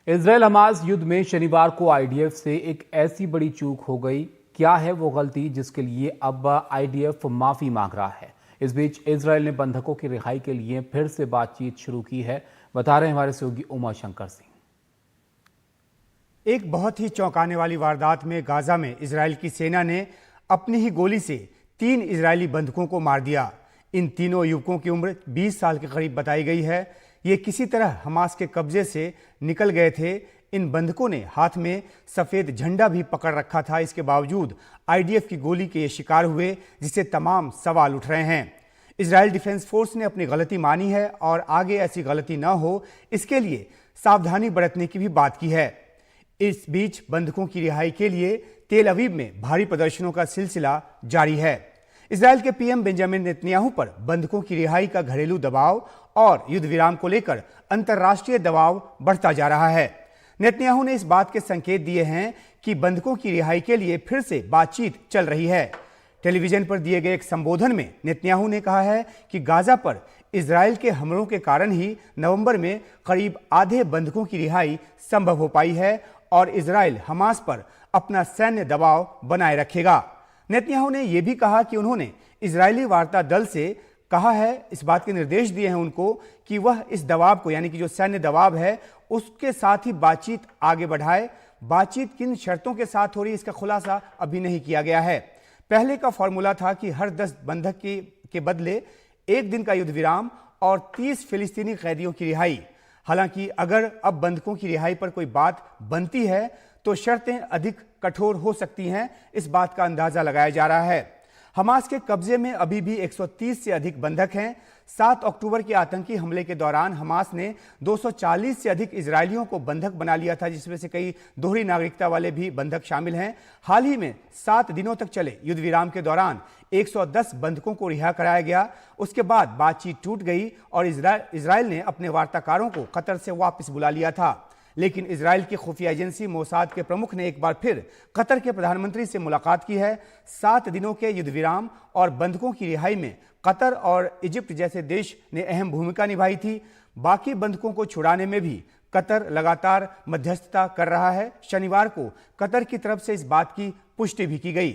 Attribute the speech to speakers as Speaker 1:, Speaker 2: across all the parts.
Speaker 1: Israel Hamas युद्ध में शनिवार को आईडीएफ से एक ऐसी बड़ी चूक हो गई। क्या है वो गलती जिसके लिए अब आईडीएफ माफी मांग रहा है। इस बीच इजरायल ने बंधकों की रिहाई के लिए फिर से बातचीत शुरू की है, बता रहे हैं हमारे सहयोगी उमा शंकर सिंह।
Speaker 2: एक बहुत ही चौंकाने वाली वारदात में गाजा में इजरायल की सेना ने अपनी ही गोली से 3 इजरायली बंधकों को मार दिया। इन तीनों युवकों की उम्र 20 साल के करीब बताई गई है। ये किसी तरह हमास के कब्जे से निकल गए थे। इन बंधकों ने हाथ में सफेद झंडा भी पकड़ रखा था। इसके बावजूद आईडीएफ की गोली के ये शिकार हुए, जिससे तमाम सवाल उठ रहे हैं। इजरायल डिफेंस फोर्स ने अपनी गलती मानी है और आगे ऐसी गलती न हो इसके लिए सावधानी बरतने की भी बात की है। इस बीच बंधकों की रिहाई के लिए तेल अवीव में भारी प्रदर्शनों का सिलसिला जारी है। इजरायल के पीएम बेंजामिन नेतन्याहू पर बंधकों की रिहाई का घरेलू दबाव और युद्ध विराम को लेकर अंतर्राष्ट्रीय दबाव बढ़ता जा रहा है। नेतन्याहू ने इस बात के संकेत दिए हैं कि बंधकों की रिहाई के लिए फिर से बातचीत चल रही है। टेलीविजन पर दिए गए एक संबोधन में नेतन्याहू ने कहा है कि गाजा पर इजरायल के हमलों के कारण ही नवंबर में करीब आधे बंधकों की रिहाई संभव हो पाई है और इजरायल हमास पर अपना सैन्य दबाव बनाए रखेगा। नेतन्याहू ने यह भी कहा कि उन्होंने इजरायली वार्ता दल से कहा है, इस बात के निर्देश दिए हैं उनको कि वह इस दबाव को, यानी कि जो सैन्य दबाव है, उसके साथ ही बातचीत आगे बढ़ाए। बातचीत किन शर्तों के साथ हो रही है इसका खुलासा अभी नहीं किया गया है। पहले का फॉर्मूला था कि हर 10 बंधक के बदले 1 दिन का युद्ध विराम और 30 फिलिस्तीनी कैदियों की रिहाई। हालांकि अगर अब बंधकों की रिहाई पर कोई बात बनती है तो शर्तें अधिक कठोर हो सकती हैं, इस बात का अंदाजा लगाया जा रहा है। हमास के कब्जे में अभी भी 130 से अधिक बंधक हैं। 7 अक्टूबर के आतंकी हमले के दौरान हमास ने 240 से अधिक इजरायलियों को बंधक बना लिया था, जिसमें से कई दोहरी नागरिकता वाले भी बंधक शामिल हैं। हाल ही में 7 दिनों तक चले युद्ध विराम के दौरान 110 बंधकों को रिहा कराया गया। उसके बाद बातचीत टूट गई और इजरायल ने अपने वार्ताकारों को कतर से वापस बुला लिया था। लेकिन इजरायल की खुफिया एजेंसी मोसाद के प्रमुख ने एक बार फिर कतर के प्रधानमंत्री से मुलाकात की है। 7 दिनों के युद्ध विराम और बंधकों की रिहाई में कतर और इजिप्ट जैसे देश ने अहम भूमिका निभाई थी। बाकी बंधकों को छुड़ाने में भी कतर लगातार मध्यस्थता कर रहा है। शनिवार को कतर की तरफ से इस बात की पुष्टि भी की गई।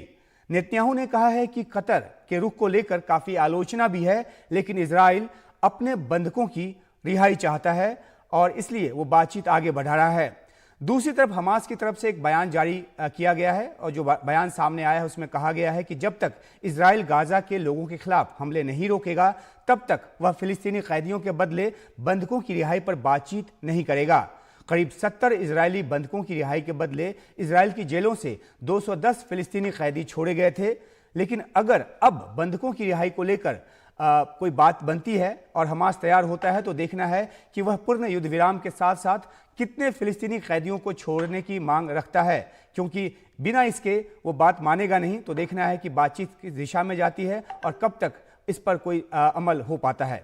Speaker 2: नेतन्याहू ने कहा है कि कतर के रुख को लेकर काफी आलोचना भी है, लेकिन इजरायल अपने बंधकों की रिहाई चाहता है और इसलिए वो बातचीत आगे बढ़ा रहा है। दूसरी तरफ हमास की तरफ से एक बयान जारी किया गया है और जो बयान सामने आया है उसमें कहा गया है कि जब तक इजरायल गाजा के लोगों के खिलाफ हमले नहीं रोकेगा तब तक वह फिलिस्तीनी कैदियों के बदले बंधकों की रिहाई पर बातचीत नहीं करेगा। करीब 70 इजरायली बंधकों की रिहाई के बदले इजरायल की जेलों से 210 फिलिस्तीनी कैदी छोड़े गए थे। लेकिन अगर अब बंधकों की रिहाई को लेकर कोई बात बनती है और हमास तैयार होता है तो देखना है कि वह पूर्ण युद्ध विराम के साथ साथ कितने फिलिस्तीनी कैदियों को छोड़ने की मांग रखता है, क्योंकि बिना इसके वो बात मानेगा नहीं। तो देखना है कि बातचीत किस दिशा में जाती है और कब तक इस पर कोई अमल हो पाता है।